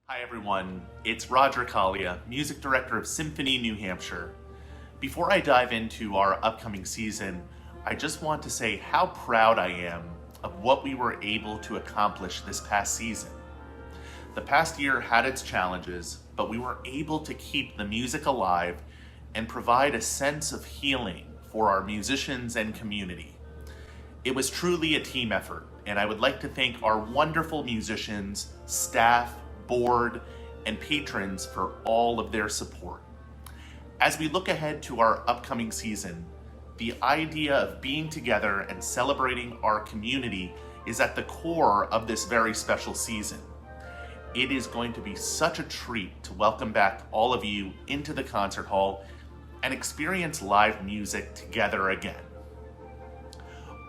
Hi everyone, it's Roger Kalia, Music Director of Symphony New Hampshire. Before I dive into our upcoming season, I just want to say how proud I am of what we were able to accomplish this past season. The past year had its challenges, but we were able to keep the music alive and provide a sense of healing for our musicians and community. It was truly a team effort, and I would like to thank our wonderful musicians, staff, board, and patrons for all of their support. As we look ahead to our upcoming season, the idea of being together and celebrating our community is at the core of this very special season. It is going to be such a treat to welcome back all of you into the concert hall and experience live music together again.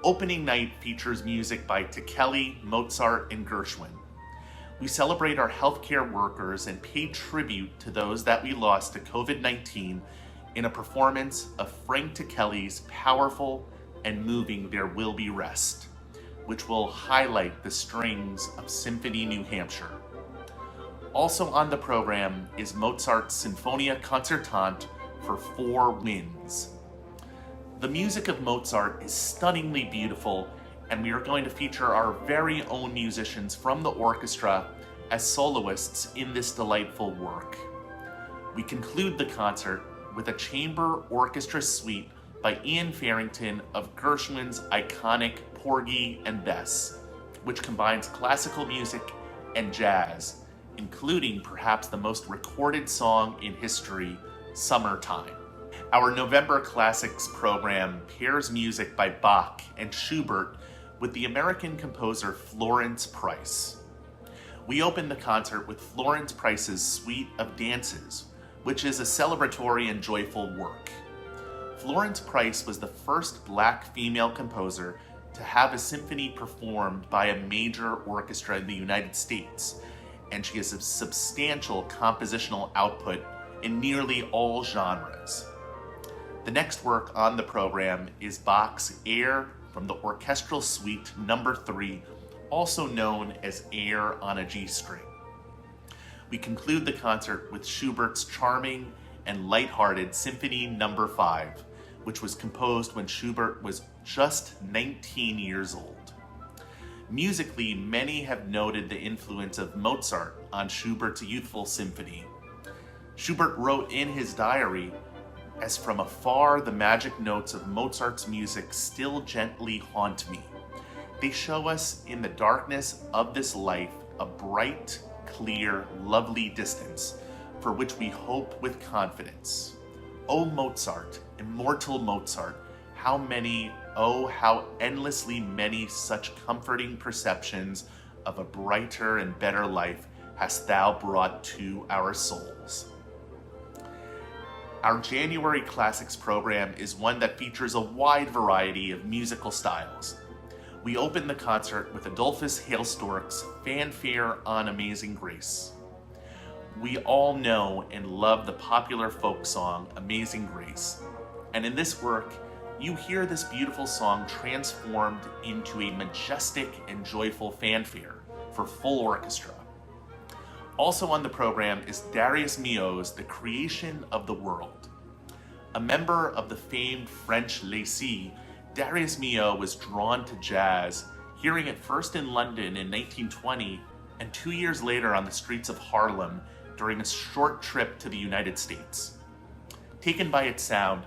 Opening night features music by Kalia, Mozart, and Gershwin. We celebrate our healthcare workers and pay tribute to those that we lost to COVID-19 in a performance of Frank Kalia's powerful and moving There Will Be Rest, which will highlight the strings of Symphony New Hampshire. Also on the program is Mozart's Sinfonia Concertante for Four Winds. The music of Mozart is stunningly beautiful, and we are going to feature our very own musicians from the orchestra as soloists in this delightful work. We conclude the concert with a chamber orchestra suite by Ian Farrington of Gershwin's iconic Porgy and Bess, which combines classical music and jazz, including perhaps the most recorded song in history, Summertime. Our November Classics program pairs music by Bach and Schubert with the American composer Florence Price. We open the concert with Florence Price's Suite of Dances, which is a celebratory and joyful work. Florence Price was the first Black female composer to have a symphony performed by a major orchestra in the United States, and she has a substantial compositional output in nearly all genres. The next work on the program is Bach's Air from the Orchestral Suite No. 3, also known as Air on a G string. We conclude the concert with Schubert's charming and lighthearted Symphony No. 5, which was composed when Schubert was just 19 years old. Musically, many have noted the influence of Mozart on Schubert's youthful symphony. Schubert wrote in his diary, "As from afar the magic notes of Mozart's music still gently haunt me. They show us in the darkness of this life a bright, clear, lovely distance for which we hope with confidence. O Mozart, immortal Mozart, how many, oh how endlessly many such comforting perceptions of a brighter and better life hast thou brought to our souls." Our January Classics program is one that features a wide variety of musical styles. We open the concert with Adolphus Hailstork's Fanfare on Amazing Grace. We all know and love the popular folk song Amazing Grace, and in this work, you hear this beautiful song transformed into a majestic and joyful fanfare for full orchestra. Also on the program is Darius Milhaud's The Creation of the World. A member of the famed French Lacy, Darius Milhaud was drawn to jazz, hearing it first in London in 1920 and 2 years later on the streets of Harlem during a short trip to the United States. Taken by its sound,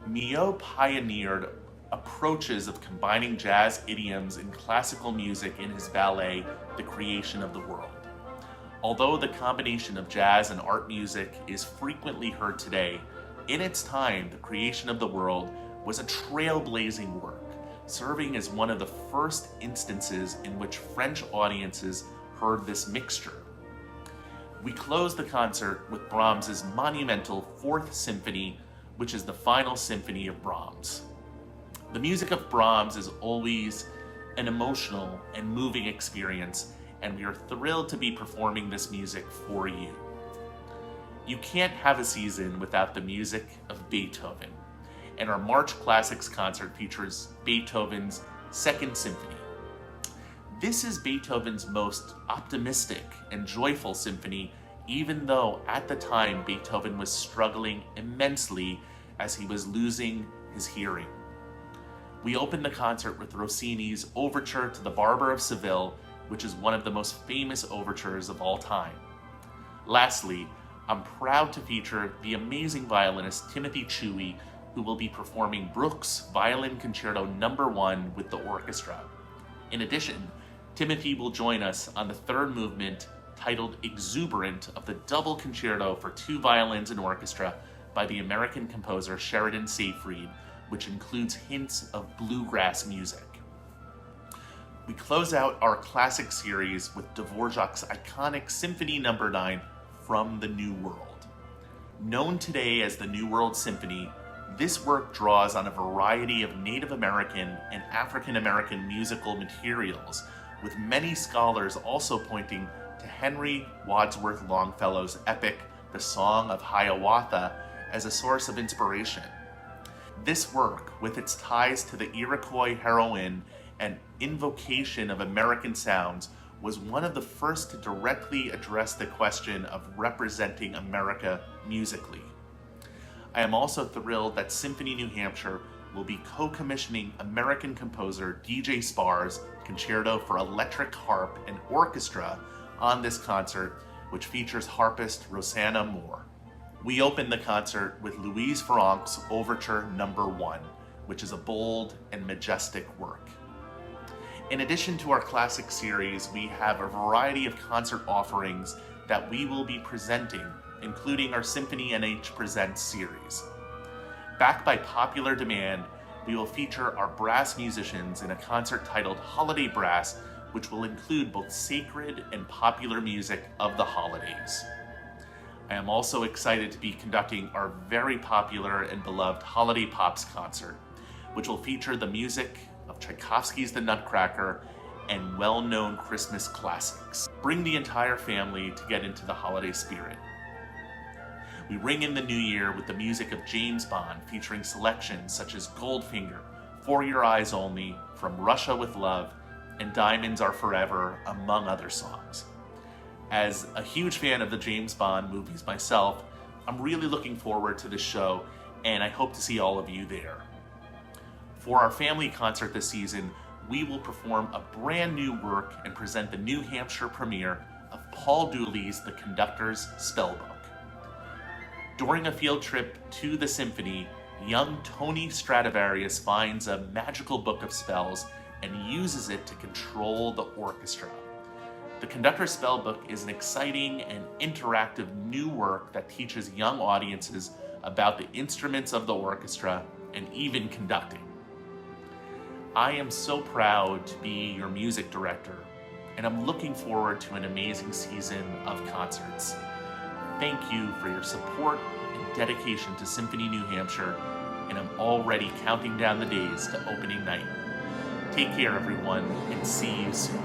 Milhaud pioneered approaches of combining jazz idioms and classical music in his ballet, The Creation of the World. Although the combination of jazz and art music is frequently heard today, in its time, The Creation of the World was a trailblazing work, serving as one of the first instances in which French audiences heard this mixture. We close the concert with Brahms's monumental Fourth Symphony, which is the final symphony of Brahms. The music of Brahms is always an emotional and moving experience, and we are thrilled to be performing this music for you. You can't have a season without the music of Beethoven, and our March Classics concert features Beethoven's Second Symphony. This is Beethoven's most optimistic and joyful symphony, even though at the time Beethoven was struggling immensely as he was losing his hearing. We open the concert with Rossini's Overture to the Barber of Seville, which is one of the most famous overtures of all time. Lastly, I'm proud to feature the amazing violinist Timothy Chewy, who will be performing Bruch's Violin Concerto No. 1 with the orchestra. In addition, Timothy will join us on the third movement, titled Exuberant, of the double concerto for 2 violins and orchestra by the American composer Sheridan Seyfried, which includes hints of bluegrass music. We close out our classic series with Dvorak's iconic Symphony No. 9 from the New World. Known today as the New World Symphony, this work draws on a variety of Native American and African American musical materials, with many scholars also pointing to Henry Wadsworth Longfellow's epic, The Song of Hiawatha, as a source of inspiration. This work, with its ties to the Iroquois heroine and invocation of American sounds, was one of the first to directly address the question of representing America musically. I am also thrilled that Symphony New Hampshire will be co-commissioning American composer DJ Sparr's Concerto for Electric Harp and Orchestra on this concert, which features harpist Rosanna Moore. We open the concert with Louise Farrenc's Overture No. 1, which is a bold and majestic work. In addition to our classic series, we have a variety of concert offerings that we will be presenting, including our Symphony NH Presents series. Backed by popular demand, we will feature our brass musicians in a concert titled Holiday Brass, which will include both sacred and popular music of the holidays. I am also excited to be conducting our very popular and beloved Holiday Pops concert, which will feature the music of Tchaikovsky's The Nutcracker and well-known Christmas classics. Bring the entire family to get into the holiday spirit. We ring in the new year with the music of James Bond, featuring selections such as Goldfinger, For Your Eyes Only, From Russia with Love, and Diamonds Are Forever, among other songs. As a huge fan of the James Bond movies myself, I'm really looking forward to this show, and I hope to see all of you there. For our family concert this season, we will perform a brand new work and present the New Hampshire premiere of Paul Dooley's The Conductor's Spellbook. During a field trip to the symphony, young Tony Stradivarius finds a magical book of spells and uses it to control the orchestra. The Conductor's Spellbook is an exciting and interactive new work that teaches young audiences about the instruments of the orchestra and even conducting. I am so proud to be your music director, and I'm looking forward to an amazing season of concerts. Thank you for your support and dedication to Symphony New Hampshire, and I'm already counting down the days to opening night. Take care, everyone, and see you soon.